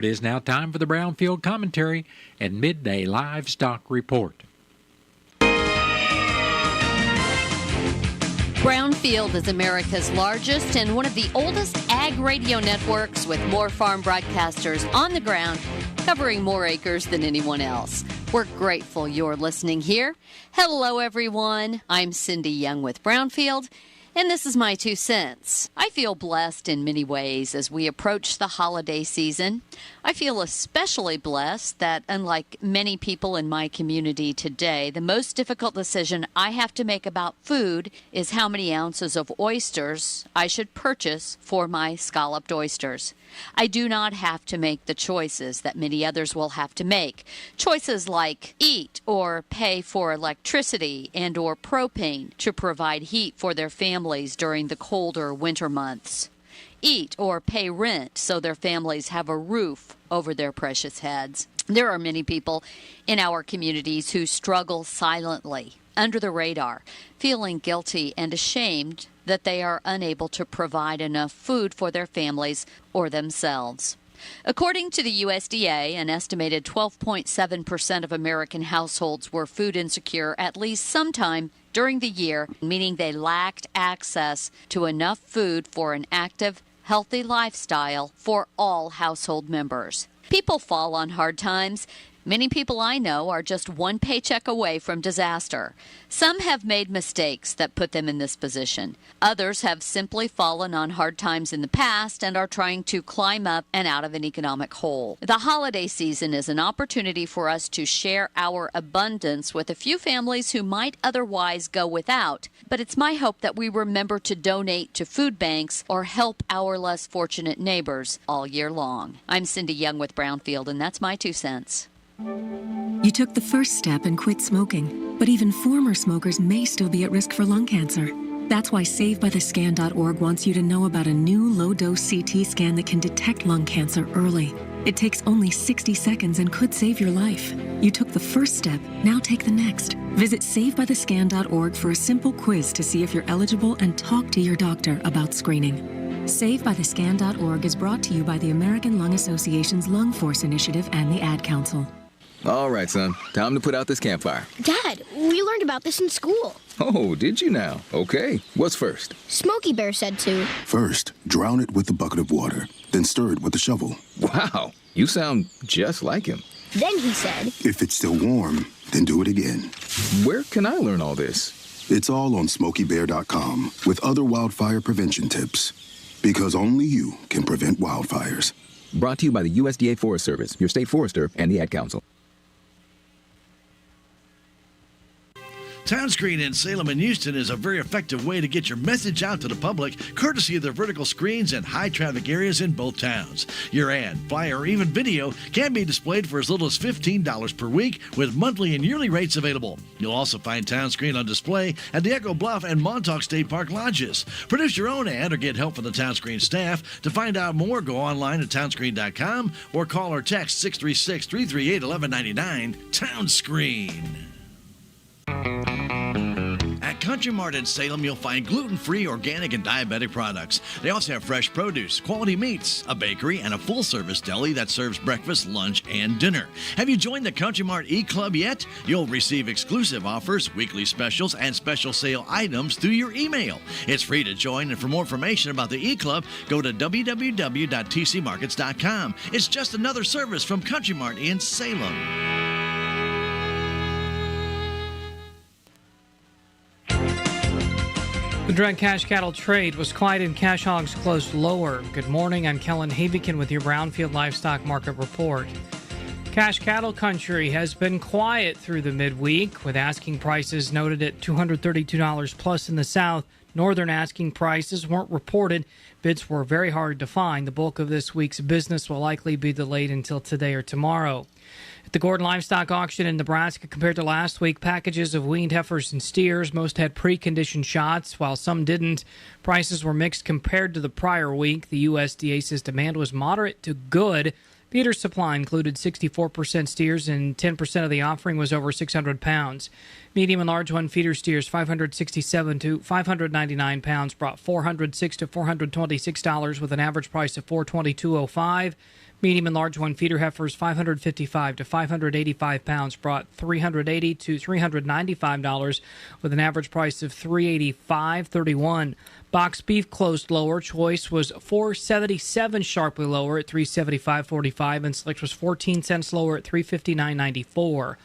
It is now time for the Brownfield Commentary and Midday Livestock Report. Brownfield is America's largest and one of the oldest ag radio networks with more farm broadcasters on the ground, covering more acres than anyone else. We're grateful you're listening here. Hello, everyone. I'm Cindy Young with Brownfield, and this is my 2 cents. I feel blessed in many ways as we approach the holiday season. I feel especially blessed that, unlike many people in my community today, the most difficult decision I have to make about food is how many ounces of oysters I should purchase for my scalloped oysters. I do not have to make the choices that many others will have to make. Choices like eat or pay for electricity and or propane to provide heat for their families during the colder winter months. Eat or pay rent so their families have a roof over their precious heads. There are many people in our communities who struggle silently, under the radar, feeling guilty and ashamed that they are unable to provide enough food for their families or themselves. According to the USDA, an estimated 12.7% of American households were food insecure at least sometime during the year, meaning they lacked access to enough food for an active, healthy lifestyle for all household members. People fall on hard times. Many people I know are just one paycheck away from disaster. Some have made mistakes that put them in this position. Others have simply fallen on hard times in the past and are trying to climb up and out of an economic hole. The holiday season is an opportunity for us to share our abundance with a few families who might otherwise go without. But it's my hope that we remember to donate to food banks or help our less fortunate neighbors all year long. I'm Cindy Young with Brownfield, and that's my 2 cents. You took the first step and quit smoking, but even former smokers may still be at risk for lung cancer. That's why SaveByTheScan.org wants you to know about a new low-dose CT scan that can detect lung cancer early. It takes only 60 seconds and could save your life. You took the first step, now take the next. Visit SaveByTheScan.org for a simple quiz to see if you're eligible and talk to your doctor about screening. SaveByTheScan.org is brought to you by the American Lung Association's Lung Force Initiative and the Ad Council. All right, son. Time to put out this campfire. Dad, we learned about this in school. Oh, did you now? Okay. What's first? Smokey Bear said to. First, drown it with a bucket of water, then stir it with a shovel. Wow, you sound just like him. Then he said. If it's still warm, then do it again. Where can I learn all this? It's all on SmokeyBear.com with other wildfire prevention tips. Because only you can prevent wildfires. Brought to you by the USDA Forest Service, your state forester, and the Ad Council. Townscreen in Salem and Houston is a very effective way to get your message out to the public, courtesy of their vertical screens in high-traffic areas in both towns. Your ad, flyer, or even video can be displayed for as little as $15 per week with monthly and yearly rates available. You'll also find Townscreen on display at the Echo Bluff and Montauk State Park lodges. Produce your own ad or get help from the Townscreen staff. To find out more, go online at townscreen.com or call or text 636-338-1199. Townscreen. At Country Mart in Salem, you'll find gluten-free, organic, and diabetic products. They also have fresh produce, quality meats, a bakery, and a full-service deli that serves breakfast, lunch, and dinner. Have you joined the Country Mart e-Club yet? You'll receive exclusive offers, weekly specials, and special sale items through your email. It's free to join, and for more information about the e-Club, go to www.tcmarkets.com. It's just another service from Country Mart in Salem. The drug cash cattle trade was quiet and cash hogs closed lower. Good morning, I'm Kellen Havikin with your Brownfield Livestock Market Report. Cash cattle country has been quiet through the midweek, with asking prices noted at $232 plus in the south. Northern asking prices weren't reported. Bids were very hard to find. The bulk of this week's business will likely be delayed until today or tomorrow. At the Gordon Livestock Auction in Nebraska, compared to last week, packages of weaned heifers and steers, most had preconditioned shots, while some didn't. Prices were mixed compared to the prior week. The USDA says demand was moderate to good. Feeder supply included 64% steers, and 10% of the offering was over 600 pounds. Medium and large one feeder steers, 567 to 599 pounds, brought $406 to $426 with an average price of $422.05. Medium and large one feeder heifers 555 to 585 pounds brought $380 to $395 with an average price of $385.31. Box beef closed lower. Choice was $4.77 sharply lower at $375.45, and select was 14 cents lower at $359.94.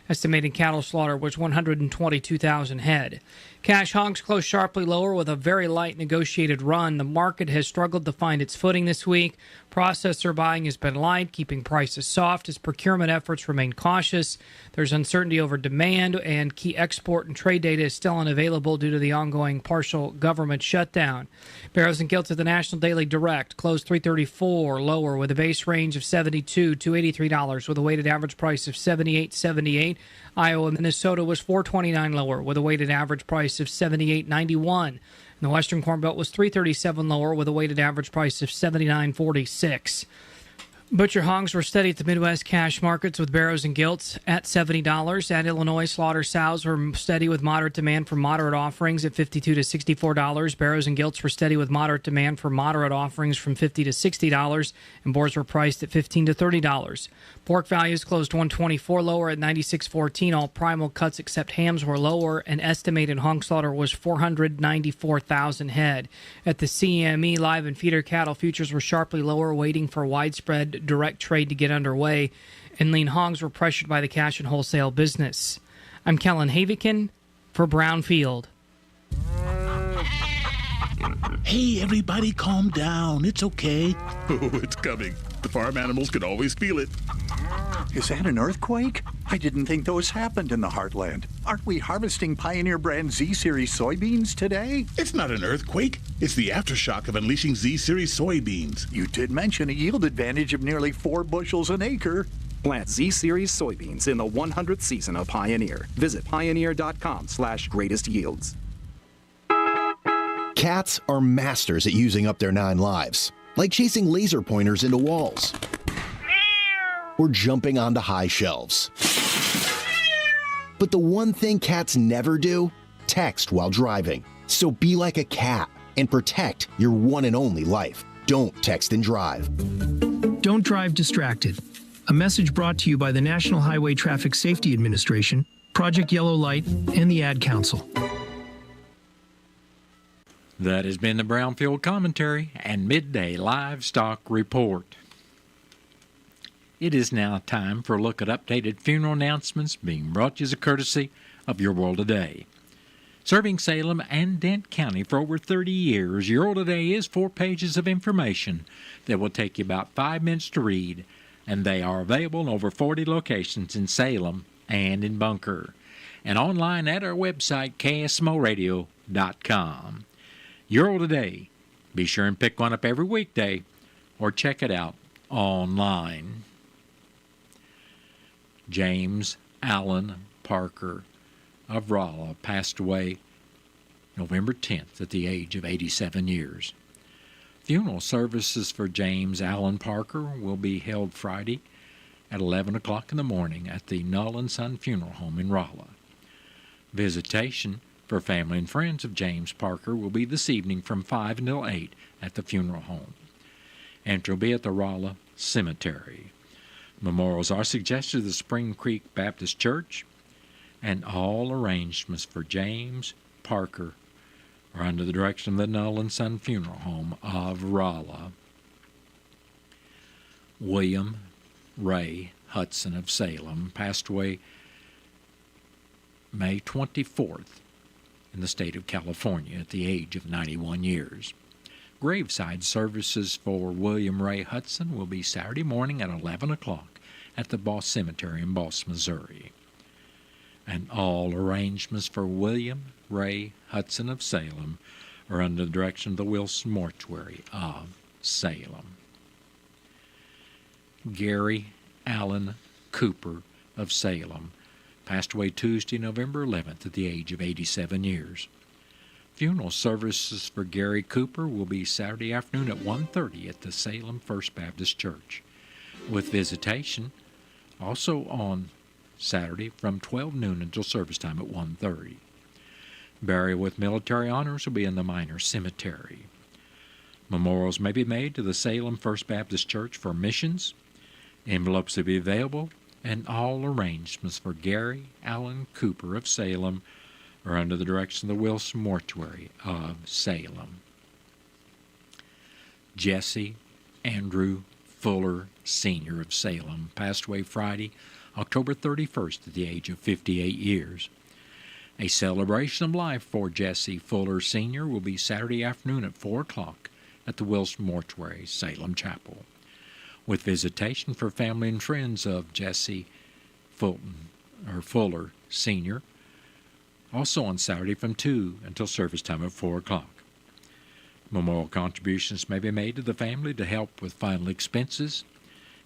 Estimated cattle slaughter was 122,000 head. Cash hogs closed sharply lower with a very light negotiated run. The market has struggled to find its footing this week. Processor buying has been light, keeping prices soft as procurement efforts remain cautious. There's uncertainty over demand, and key export and trade data is still unavailable due to the ongoing partial government shutdown. Barrows and Gilts at the National Daily Direct closed 334 lower with a base range of $72 to $83 with a weighted average price of $78.78. Iowa, Minnesota was $4.29 lower with a weighted average price of $78.91. The Western Corn Belt was $3.37 lower with a weighted average price of $79.46. Butcher hogs were steady at the Midwest cash markets with Barrows and Gilts at $70. At Illinois, slaughter sows were steady with moderate demand for moderate offerings at $52 to $64. Barrows and Gilts were steady with moderate demand for moderate offerings from $50 to $60, and boars were priced at $15 to $30. Pork values closed 124 lower at 96.14. All primal cuts except hams were lower, and estimated hog slaughter was 494,000 head. At the CME, live and feeder cattle futures were sharply lower, waiting for widespread direct trade to get underway, and lean hogs were pressured by the cash and wholesale business. I'm Kellen Havikin for Brownfield. Hey, everybody, calm down. It's okay. Oh, it's coming. The farm animals can always feel it. Is that an earthquake? I didn't think those happened in the heartland. Aren't we harvesting Pioneer brand Z-Series soybeans today? It's not an earthquake. It's the aftershock of unleashing Z-Series soybeans. You did mention a yield advantage of nearly 4 bushels an acre. Plant Z-Series soybeans in the 100th season of Pioneer. Visit pioneer.com/greatest yields. Cats are masters at using up their 9 lives, like chasing laser pointers into walls or jumping onto high shelves. But the one thing cats never do, text while driving. So be like a cat and protect your one and only life. Don't text and drive. Don't drive distracted. A message brought to you by the National Highway Traffic Safety Administration, Project Yellow Light, and the Ad Council. That has been the Brownfield Commentary and Midday Livestock Report. It is now time for a look at updated funeral announcements being brought to you as a courtesy of Your World Today. Serving Salem and Dent County for over 30 years, Your World Today is 4 pages of information that will take you about 5 minutes to read, and they are available in over 40 locations in Salem and in Bunker, and online at our website, KSMOradio.com. Your World Today. Be sure and pick one up every weekday or check it out online. James Allen Parker of Rolla passed away November 10th at the age of 87 years. Funeral services for James Allen Parker will be held Friday at 11 o'clock in the morning at the Null & Son Funeral Home in Rolla. Visitation for family and friends of James Parker will be this evening from 5 until 8 at the funeral home. Entry will be at the Rolla Cemetery. Memorials are suggested to the Spring Creek Baptist Church, and all arrangements for James Parker are under the direction of the Null & Son Funeral Home of Rolla. William Ray Hudson of Salem passed away May 24th in the state of California at the age of 91 years. Graveside services for William Ray Hudson will be Saturday morning at 11 o'clock at the Boss Cemetery in Boss, Missouri. And all arrangements for William Ray Hudson of Salem are under the direction of the Wilson Mortuary of Salem. Gary Allen Cooper of Salem passed away Tuesday, November 11th at the age of 87 years. Funeral services for Gary Cooper will be Saturday afternoon at 1:30 at the Salem First Baptist Church, with visitation also on Saturday from 12 noon until service time at 1:30. Burial with military honors will be in the Minor Cemetery. Memorials may be made to the Salem First Baptist Church for missions. Envelopes will be available, and all arrangements for Gary Allen Cooper of Salem are under the direction of the Wilson Mortuary of Salem. Jesse Andrew Fuller, Sr. of Salem, passed away Friday, October 31st at the age of 58 years. A celebration of life for Jesse Fuller, Sr. will be Saturday afternoon at 4 o'clock at the Wilson Mortuary, Salem Chapel, with visitation for family and friends of Jesse Fuller, Sr., also on Saturday from 2 until service time at 4 o'clock. Memorial contributions may be made to the family to help with final expenses,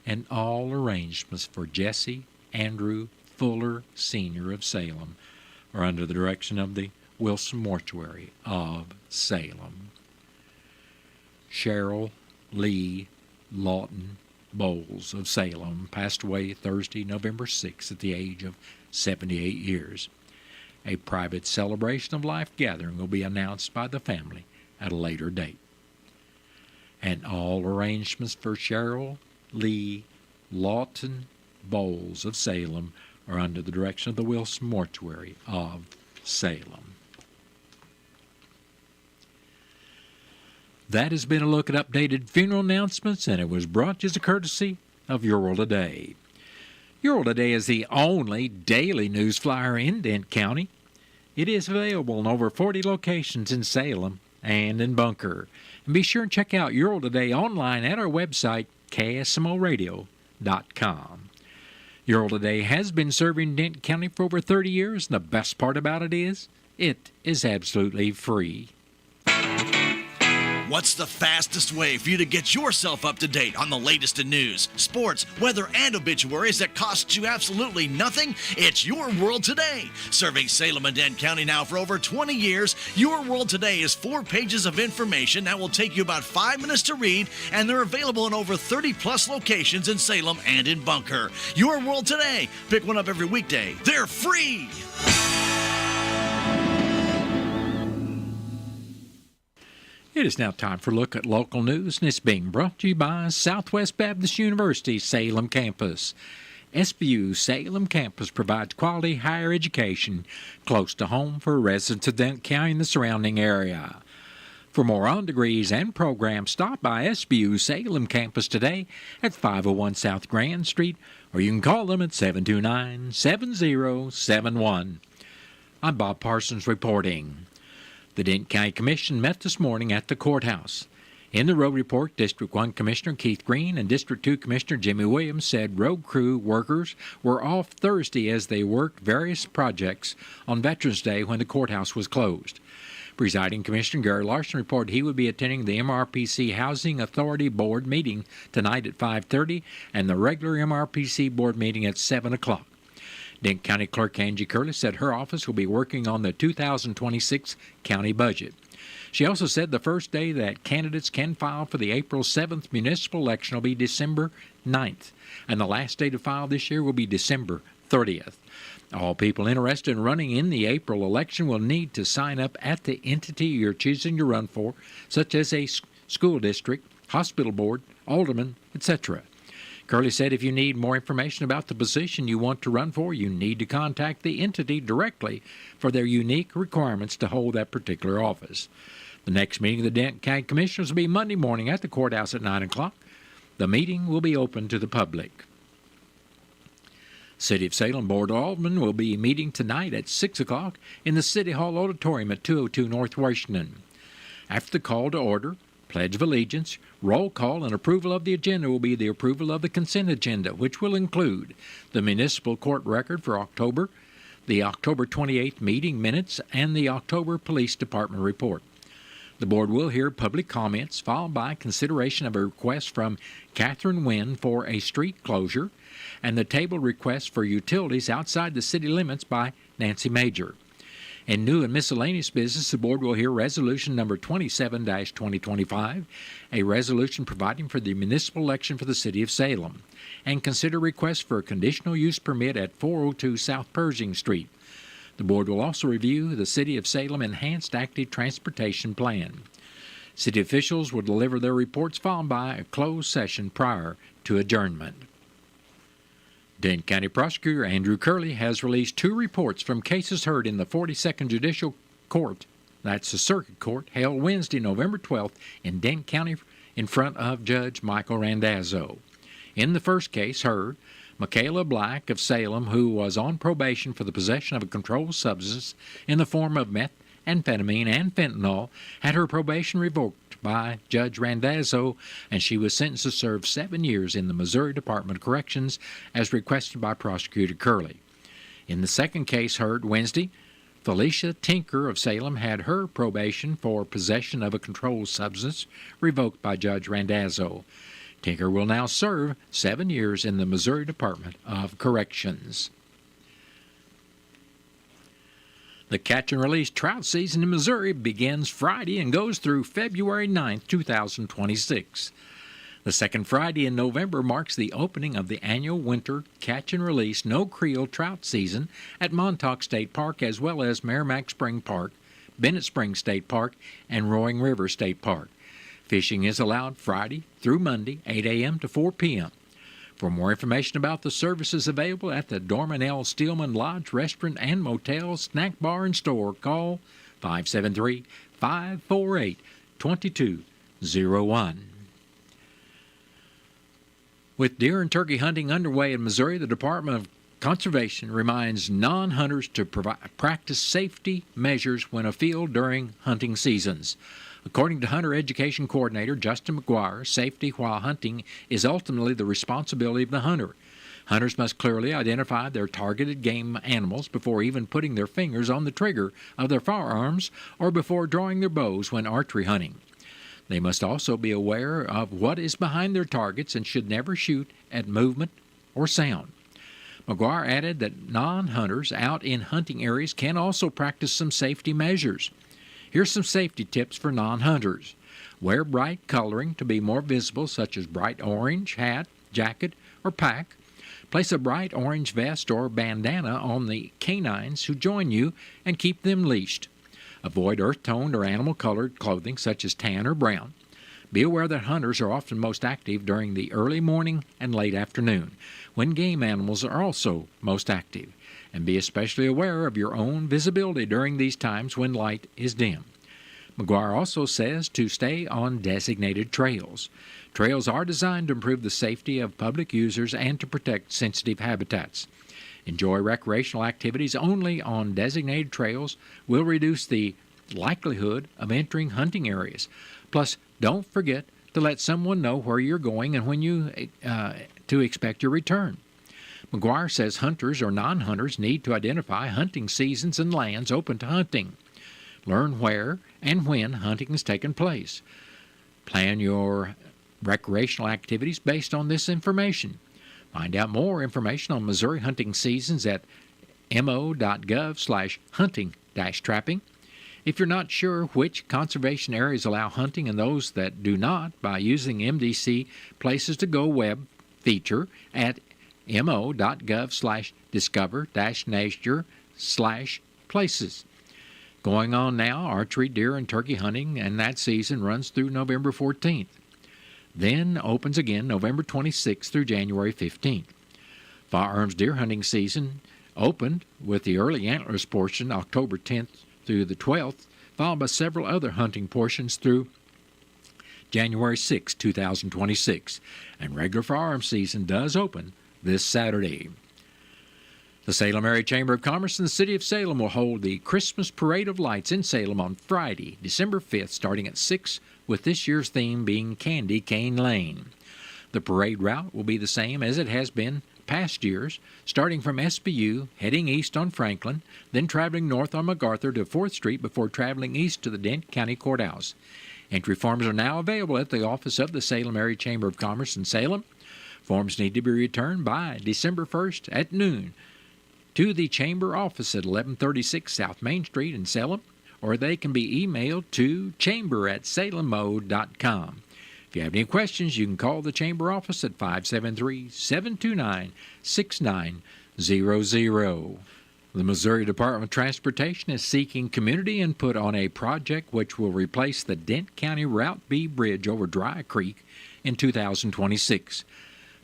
and all arrangements for Jesse Andrew Fuller, Sr. of Salem are under the direction of the Wilson Mortuary of Salem. Cheryl Lee Lawton Bowles of Salem passed away Thursday, November 6th at the age of 78 years. A private celebration of life gathering will be announced by the family at a later date. And all arrangements for Cheryl Lee Lawton Bowles of Salem are under the direction of the Wilson Mortuary of Salem. That has been a look at updated funeral announcements, and it was brought to you as a courtesy of Your World Today. Your World Today is the only daily news flyer in Dent County. It is available in over 40 locations in Salem and in Bunker. And be sure and check out Your World Today online at our website, KSMOradio.com. Your World Today has been serving Dent County for over 30 years, and the best part about it is absolutely free. What's the fastest way for you to get yourself up to date on the latest in news, sports, weather, and obituaries that costs you absolutely nothing? It's Your World Today. Serving Salem and Dent County now for over 20 years, Your World Today is 4 pages of information that will take you about 5 minutes to read, and they're available in over 30-plus locations in Salem and in Bunker. Your World Today. Pick one up every weekday. They're free! It is now time for a look at local news, and it's being brought to you by Southwest Baptist University Salem Campus. SBU Salem Campus provides quality higher education close to home for residents of Dent County and the surrounding area. For more on degrees and programs, stop by SBU Salem Campus today at 501 South Grand Street, or you can call them at 729-7071. I'm Bob Parsons reporting. The Dent County Commission met this morning at the courthouse. In the road report, District 1 Commissioner Keith Green and District 2 Commissioner Jimmy Williams said road crew workers were off Thursday as they worked various projects on Veterans Day when the courthouse was closed. Presiding Commissioner Gary Larson reported he would be attending the MRPC Housing Authority Board meeting tonight at 5:30 and the regular MRPC Board meeting at 7 o'clock. Dent County Clerk Angie Curley said her office will be working on the 2026 county budget. She also said the first day that candidates can file for the April 7th municipal election will be December 9th, and the last day to file this year will be December 30th. All people interested in running in the April election will need to sign up at the entity you're choosing to run for, such as a school district, hospital board, alderman, etc. Curley said if you need more information about the position you want to run for, you need to contact the entity directly for their unique requirements to hold that particular office. The next meeting of the Dent County Commissioners will be Monday morning at the courthouse at 9 o'clock. The meeting will be open to the public. City of Salem Board of Aldermen will be meeting tonight at 6 o'clock in the City Hall Auditorium at 202 North Washington. After the call to order, Pledge of Allegiance, roll call, and approval of the agenda will be the approval of the consent agenda, which will include the municipal court record for October, the October 28th meeting minutes, and the October Police Department report. The board will hear public comments, followed by consideration of a request from Catherine Wynn for a street closure, and the table request for utilities outside the city limits by Nancy Major. In new and miscellaneous business, the board will hear resolution number 27-2025, a resolution providing for the municipal election for the city of Salem, and consider requests for a conditional use permit at 402 South Pershing Street. The board will also review the City of Salem Enhanced Active Transportation Plan. City officials will deliver their reports followed by a closed session prior to adjournment. Dane County Prosecutor Andrew Curley has released 2 reports from cases heard in the 42nd Judicial Court, that's the Circuit Court, held Wednesday, November 12th in Dane County in front of Judge Michael Randazzo. In the first case heard, Michaela Black of Salem, who was on probation for the possession of a controlled substance in the form of methamphetamine and fentanyl, had her probation revoked by Judge Randazzo, and she was sentenced to serve 7 years in the Missouri Department of Corrections as requested by Prosecutor Curley. In the second case heard Wednesday, Felicia Tinker of Salem had her probation for possession of a controlled substance revoked by Judge Randazzo. Tinker will now serve 7 years in the Missouri Department of Corrections. The catch and release trout season in Missouri begins Friday and goes through February 9, 2026. The second Friday in November marks the opening of the annual winter catch and release no creel trout season at Montauk State Park, as well as Merrimack Spring Park, Bennett Springs State Park, and Roaring River State Park. Fishing is allowed Friday through Monday, 8 a.m. to 4 p.m. For more information about the services available at the Dorman L. Steelman Lodge Restaurant and Motel, Snack Bar and Store, call 573-548-2201. With deer and turkey hunting underway in Missouri, the Department of Conservation reminds non-hunters to practice safety measures when afield during hunting seasons. According to Hunter Education Coordinator Justin McGuire, safety while hunting is ultimately the responsibility of the hunter. Hunters must clearly identify their targeted game animals before even putting their fingers on the trigger of their firearms or before drawing their bows when archery hunting. They must also be aware of what is behind their targets and should never shoot at movement or sound. McGuire added that non-hunters out in hunting areas can also practice some safety measures. Here's some safety tips for non-hunters. Wear bright coloring to be more visible, such as bright orange hat, jacket, or pack. Place a bright orange vest or bandana on the canines who join you and keep them leashed. Avoid earth-toned or animal-colored clothing such as tan or brown. Be aware that hunters are often most active during the early morning and late afternoon, when game animals are also most active. And be especially aware of your own visibility during these times when light is dim. McGuire also says to stay on designated trails. Trails are designed to improve the safety of public users and to protect sensitive habitats. Enjoy recreational activities only on designated trails will reduce the likelihood of entering hunting areas. Plus, don't forget to let someone know where you're going and when to expect your return. McGuire says hunters or non-hunters need to identify hunting seasons and lands open to hunting. Learn where and when hunting is taking place. Plan your recreational activities based on this information. Find out more information on Missouri hunting seasons at mo.gov/hunting-trapping. If you're not sure which conservation areas allow hunting and those that do not, by using MDC Places to Go web feature at mo.gov/discover-nature/places. Going on now, archery, deer, and turkey hunting, and that season runs through November 14th. Then opens again November 26th through January 15th. Firearms deer hunting season opened with the early antlers portion October 10th through the 12th, followed by several other hunting portions through January 6, 2026. And regular firearms season does open this Saturday. The Salem Area Chamber of Commerce and the City of Salem will hold the Christmas Parade of Lights in Salem on Friday, December 5th, starting at 6, with this year's theme being Candy Cane Lane. The parade route will be the same as it has been past years, starting from SBU, heading east on Franklin, then traveling north on MacArthur to 4th Street before traveling east to the Dent County Courthouse. Entry forms are now available at the office of the Salem Area Chamber of Commerce in Salem. Forms need to be returned by December 1st at noon to the Chamber office at 1136 South Main Street in Salem, or they can be emailed to chamber@salemo.com. If you have any questions, you can call the Chamber office at 573-729-6900. The Missouri Department of Transportation is seeking community input on a project which will replace the Dent County Route B bridge over Dry Creek in 2026.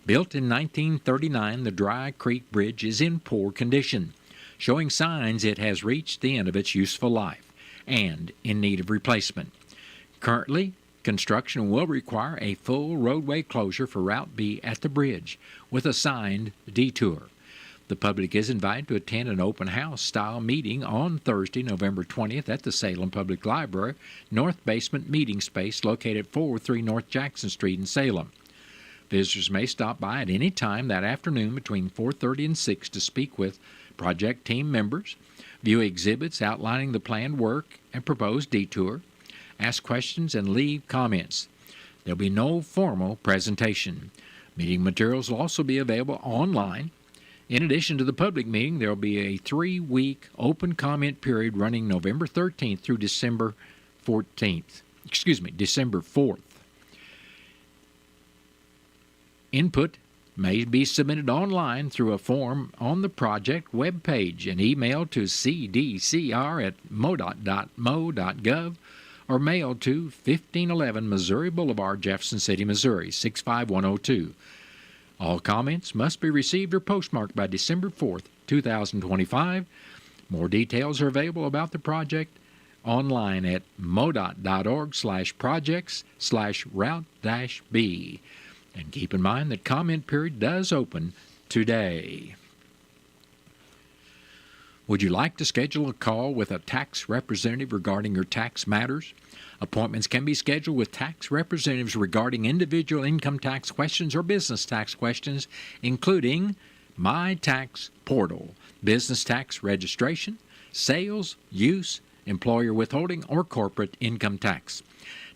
Built in 1939, the Dry Creek Bridge is in poor condition, showing signs it has reached the end of its useful life and in need of replacement. Currently, construction will require a full roadway closure for Route B at the bridge with a signed detour. The public is invited to attend an open house style meeting on Thursday, November 20th at the Salem Public Library, North Basement Meeting Space located at 403 North Jackson Street in Salem. Visitors may stop by at any time that afternoon between 4:30 and 6 to speak with project team members, view exhibits outlining the planned work and proposed detour, ask questions, and leave comments. There will be no formal presentation. Meeting materials will also be available online. In addition to the public meeting, there will be a 3-week open comment period running November 13th through December 4th. Input may be submitted online through a form on the project webpage and email to cdcr@modot.mo.gov or mail to 1511 Missouri Boulevard, Jefferson City, Missouri, 65102. All comments must be received or postmarked by December 4th, 2025. More details are available about the project online at modot.org/projects/route-b. And keep in mind that comment period does open today. Would you like to schedule a call with a tax representative regarding your tax matters? Appointments can be scheduled with tax representatives regarding individual income tax questions or business tax questions, including My Tax Portal, business tax registration, sales, use, employer withholding, or corporate income tax.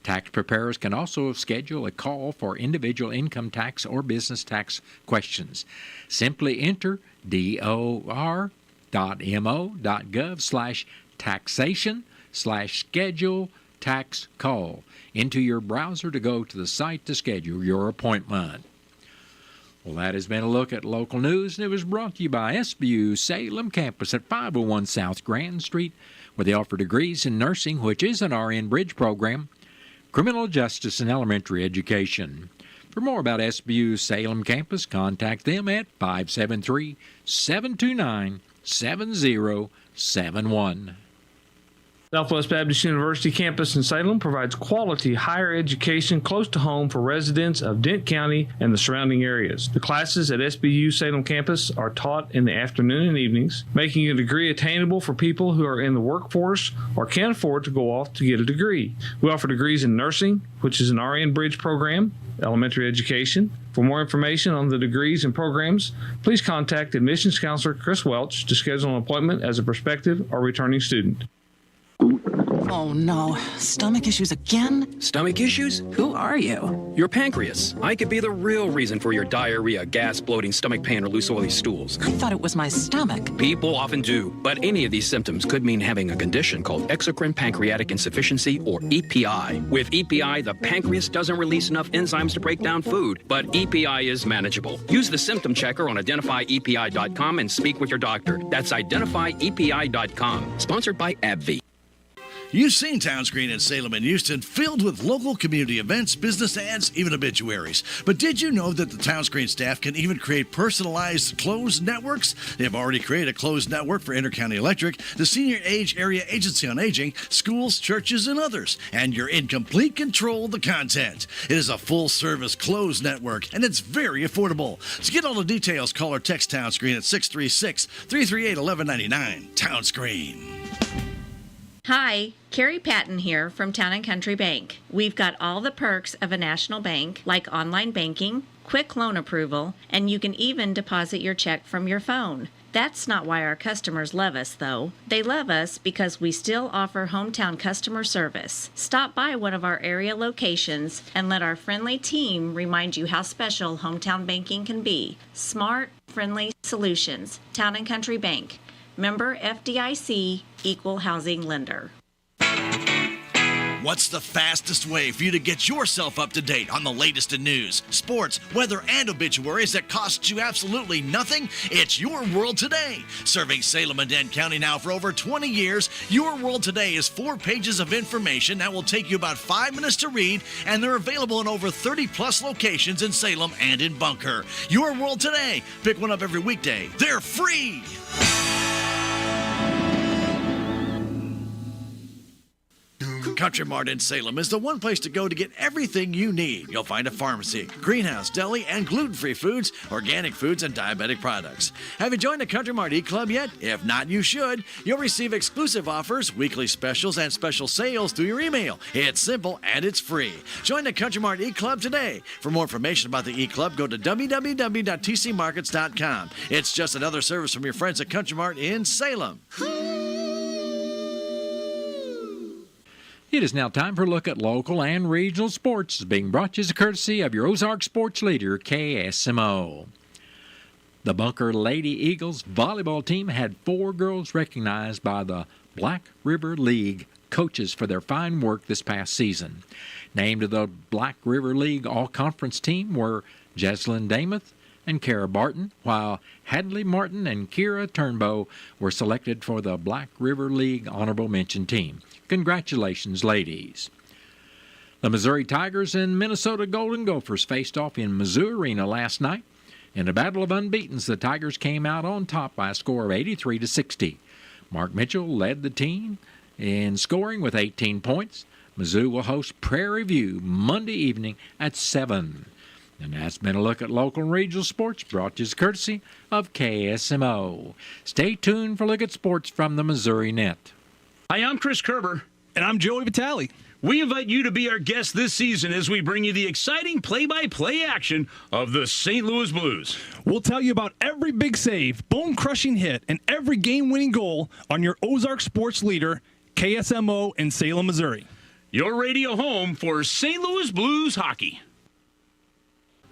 Tax preparers can also schedule a call for individual income tax or business tax questions. Simply enter dor.mo.gov/taxation/schedule tax call into your browser to go to the site to schedule your appointment. Well, that has been a look at local news, and it was brought to you by SBU Salem Campus at 501 South Grand Street, where they offer degrees in nursing, which is an RN Bridge program, criminal justice, and elementary education. For more about SBU Salem Campus, contact them at 573-729-7071. Southwest Baptist University campus in Salem provides quality higher education close to home for residents of Dent County and the surrounding areas. The classes at SBU Salem campus are taught in the afternoon and evenings, making a degree attainable for people who are in the workforce or can't afford to go off to get a degree. We offer degrees in nursing, which is an RN Bridge program, elementary education. For more information on the degrees and programs, please contact admissions counselor Chris Welch to schedule an appointment as a prospective or returning student. Oh no, stomach issues again? Stomach issues? Who are you? Your pancreas. I could be the real reason for your diarrhea, gas, bloating, stomach pain, or loose oily stools. I thought it was my stomach. People often do, but any of these symptoms could mean having a condition called exocrine pancreatic insufficiency, or EPI. With EPI, the pancreas doesn't release enough enzymes to break down food, but EPI is manageable. Use the symptom checker on identifyepi.com and speak with your doctor. That's identifyepi.com. Sponsored by AbbVie. You've seen Town Screen in Salem and Houston filled with local community events, business ads, even obituaries. But did you know that the Town Screen staff can even create personalized closed networks? They have already created a closed network for Intercounty Electric, the Senior Age Area Agency on Aging, schools, churches, and others. And you're in complete control of the content. It is a full-service closed network, and it's very affordable. To get all the details, call or text Town Screen at 636-338-1199. Town Screen. Hi, Carrie Patton here from Town & Country Bank. We've got all the perks of a national bank, like online banking, quick loan approval, and you can even deposit your check from your phone. That's not why our customers love us, though. They love us because we still offer hometown customer service. Stop by one of our area locations and let our friendly team remind you how special hometown banking can be. Smart, friendly solutions. Town & Country Bank. Member FDIC, Equal Housing Lender. What's the fastest way for you to get yourself up to date on the latest in news, sports, weather, and obituaries that cost you absolutely nothing? It's Your World Today. Serving Salem and Dent County now for over 20 years, Your World Today is 4 pages of information that will take you about 5 minutes to read, and they're available in over 30-plus locations in Salem and in Bunker. Your World Today. Pick one up every weekday. They're free. Country Mart in Salem is the one place to go to get everything you need. You'll find a pharmacy, greenhouse, deli, and gluten-free foods, organic foods, and diabetic products. Have you joined the Country Mart E-Club yet? If not, you should. You'll receive exclusive offers, weekly specials, and special sales through your email. It's simple and it's free. Join the Country Mart E-Club today. For more information about the E-Club, go to www.tcmarkets.com. It's just another service from your friends at Country Mart in Salem. It is now time for a look at local and regional sports, being brought to you as a courtesy of your Ozark sports leader, KSMO. The Bunker Lady Eagles volleyball team had 4 girls recognized by the Black River League coaches for their fine work this past season. Named to the Black River League All-Conference team were Jeslyn Damuth and Kara Barton, while Hadley Martin and Kira Turnbow were selected for the Black River League Honorable Mention team. Congratulations, ladies. The Missouri Tigers and Minnesota Golden Gophers faced off in Mizzou Arena last night. In a battle of unbeatens, the Tigers came out on top by a score of 83-60. Mark Mitchell led the team in scoring with 18 points. Mizzou will host Prairie View Monday evening at 7. And that's been a look at local and regional sports brought to you as courtesy of KSMO. Stay tuned for a look at sports from the Missouri Net. Hi, I'm Chris Kerber. And I'm Joey Vitale. We invite you to be our guest this season as we bring you the exciting play-by-play action of the St. Louis Blues. We'll tell you about every big save, bone-crushing hit, and every game-winning goal on your Ozark sports leader, KSMO in Salem, Missouri. Your radio home for St. Louis Blues hockey.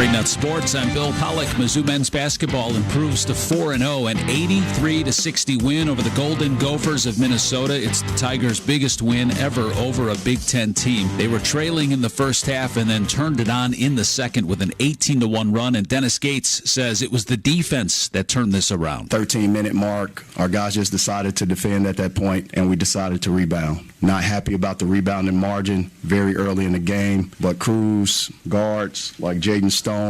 Nut Sports, I'm Bill Pollock. Mizzou men's basketball improves to 4-0, an 83-60 win over the Golden Gophers of Minnesota. It's the Tigers' biggest win ever over a Big Ten team. They were trailing in the first half and then turned it on in the second with an 18-1 run, and Dennis Gates says it was the defense that turned this around. 13-minute mark, our guys just decided to defend at that point, and we decided to rebound. Not happy about the rebounding margin very early in the game, but Cruz, guards like Jaden Stone,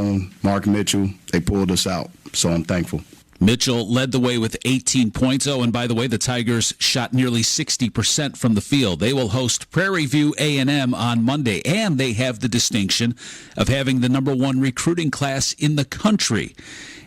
Mark Mitchell, they pulled us out, so I'm thankful. Mitchell led the way with 18 points. Oh, and by the way, the Tigers shot nearly 60% from the field. They will host Prairie View A&M on Monday, and they have the distinction of having the #1 recruiting class in the country.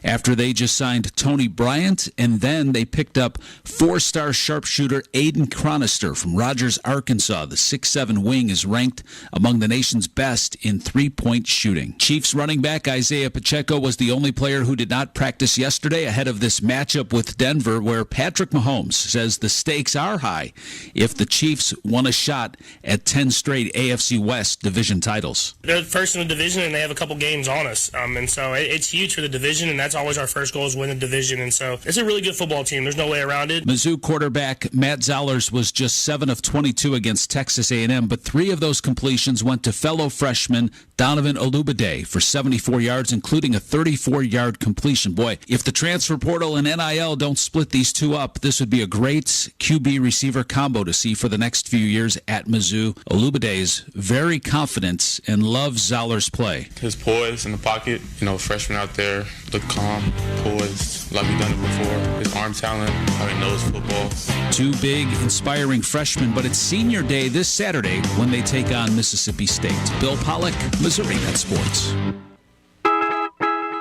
After they just signed Tony Bryant, and then they picked up 4-star sharpshooter Aiden Chronister from Rogers, Arkansas. The 6'7" wing is ranked among the nation's best in three-point shooting. Chiefs running back Isaiah Pacheco was the only player who did not practice yesterday ahead of this matchup with Denver, where Patrick Mahomes says the stakes are high if the Chiefs want a shot at 10 straight AFC West division titles. They're first in the division, and they have a couple games on us, and so it's huge for the division, and that's always our first goal is win the division, and so it's a really good football team. There's no way around it. Mizzou quarterback Matt Zollers was just 7 of 22 against Texas A&M, but 3 of those completions went to fellow freshman Donovan Olubade for 74 yards, including a 34-yard completion. Boy, if the transfer portal and NIL don't split these two up, this would be a great QB receiver combo to see for the next few years at Mizzou. Olubade is very confident and loves Zollers' play. His poise in the pocket, freshman out there, look calm, poised, like we've done it before. His arm talent, how he knows football. 2 big, inspiring freshmen, but it's senior day this Saturday when they take on Mississippi State. Bill Pollock, Missouri Net Sports.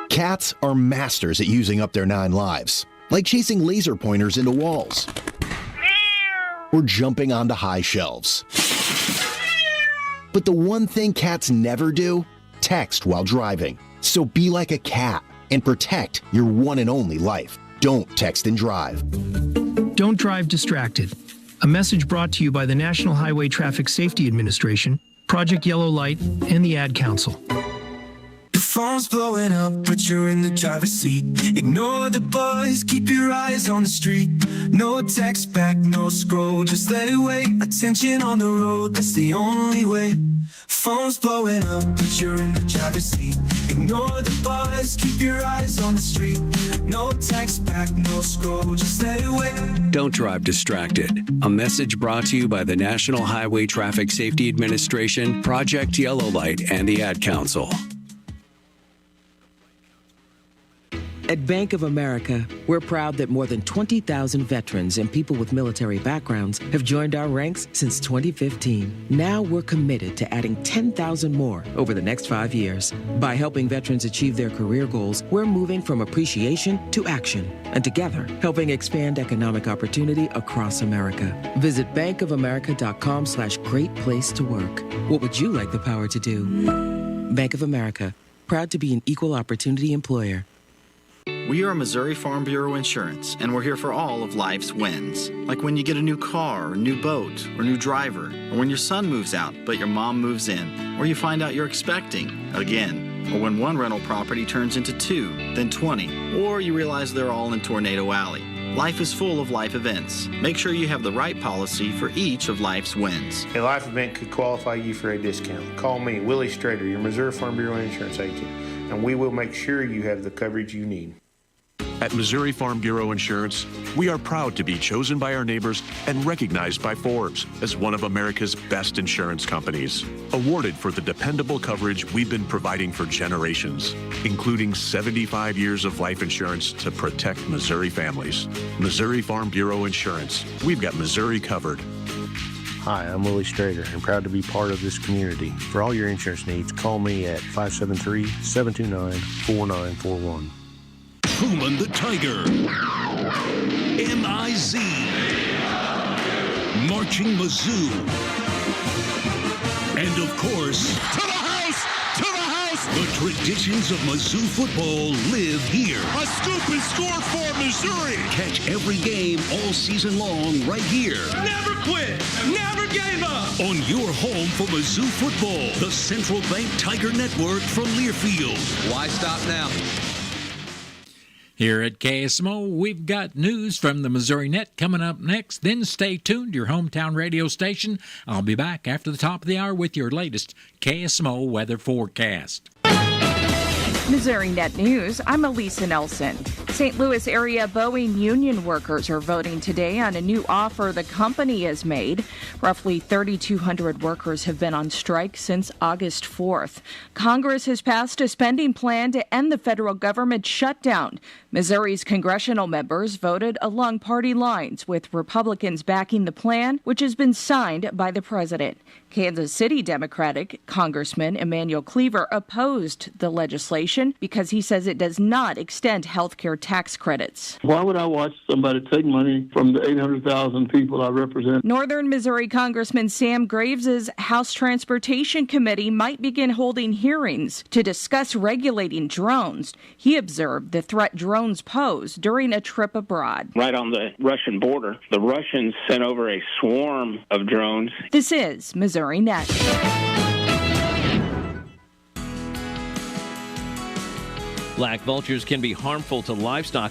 Cats are masters at using up their 9 lives, like chasing laser pointers into walls or jumping onto high shelves. But the one thing cats never do, text while driving. So be like a cat and protect your one and only life. Don't text and drive. Don't drive distracted. A message brought to you by the National Highway Traffic Safety Administration, Project Yellow Light, and the Ad Council. Phone's blowing up, but you're in the driver's seat. Ignore the buzz, keep your eyes on the street. No text back, no scroll, just let it wait. Attention on the road, that's the only way. Phone's blowing up, but you're in the driver's seat. Ignore the buzz, keep your eyes on the street. No text back, no scroll, just let it wait. Don't drive distracted. A message brought to you by the National Highway Traffic Safety Administration, Project Yellow Light, and the Ad Council. At Bank of America, we're proud that more than 20,000 veterans and people with military backgrounds have joined our ranks since 2015. Now we're committed to adding 10,000 more over the next 5 years. By helping veterans achieve their career goals, we're moving from appreciation to action, and together helping expand economic opportunity across America. Visit bankofamerica.com/great place to work. What would you like the power to do? Bank of America, proud to be an equal opportunity employer. We are Missouri Farm Bureau Insurance, and we're here for all of life's wins. Like when you get a new car, or new boat, or new driver, or when your son moves out, but your mom moves in, or you find out you're expecting again, or when one rental property turns into 2, then 20, or you realize they're all in Tornado Alley. Life is full of life events. Make sure you have the right policy for each of life's wins. A life event could qualify you for a discount. Call me, Willie Strader, your Missouri Farm Bureau Insurance agent, and we will make sure you have the coverage you need. At Missouri Farm Bureau Insurance, we are proud to be chosen by our neighbors and recognized by Forbes as one of America's best insurance companies. Awarded for the dependable coverage we've been providing for generations, including 75 years of life insurance to protect Missouri families. Missouri Farm Bureau Insurance. We've got Missouri covered. Hi, I'm Willie Strader and proud to be part of this community. For all your insurance needs, call me at 573-729-4941. Truman the Tiger. M-I-Z. Marching Mizzou. And of course, To the house! To the house! the traditions of Mizzou football live here. A scoop is scored for Missouri! Catch every game all season long right here. Never quit! Never gave up! On your home for Mizzou football, the Central Bank Tiger Network from Learfield. Why stop now? Here at KSMO, we've got news from the Missouri Net coming up next. Then stay tuned to your hometown radio station. I'll be back after the top of the hour with your latest KSMO weather forecast. Missouri Net News, I'm Elisa Nelson. St. Louis area Boeing union workers are voting today on a new offer the company has made. Roughly 3,200 workers have been on strike since August 4th. Congress has passed a spending plan to end the federal government shutdown. Missouri's congressional members voted along party lines, with Republicans backing the plan, which has been signed by the president. Kansas City Democratic Congressman Emanuel Cleaver opposed the legislation because he says it does not extend health care tax credits. Why would I watch somebody take money from the 800,000 people I represent? Northern Missouri Congressman Sam Graves' House Transportation Committee might begin holding hearings to discuss regulating drones. He observed the threat drones pose during a trip abroad. Right on the Russian border, the Russians sent over a swarm of drones. This is Missouri Net. Black vultures can be harmful to livestock.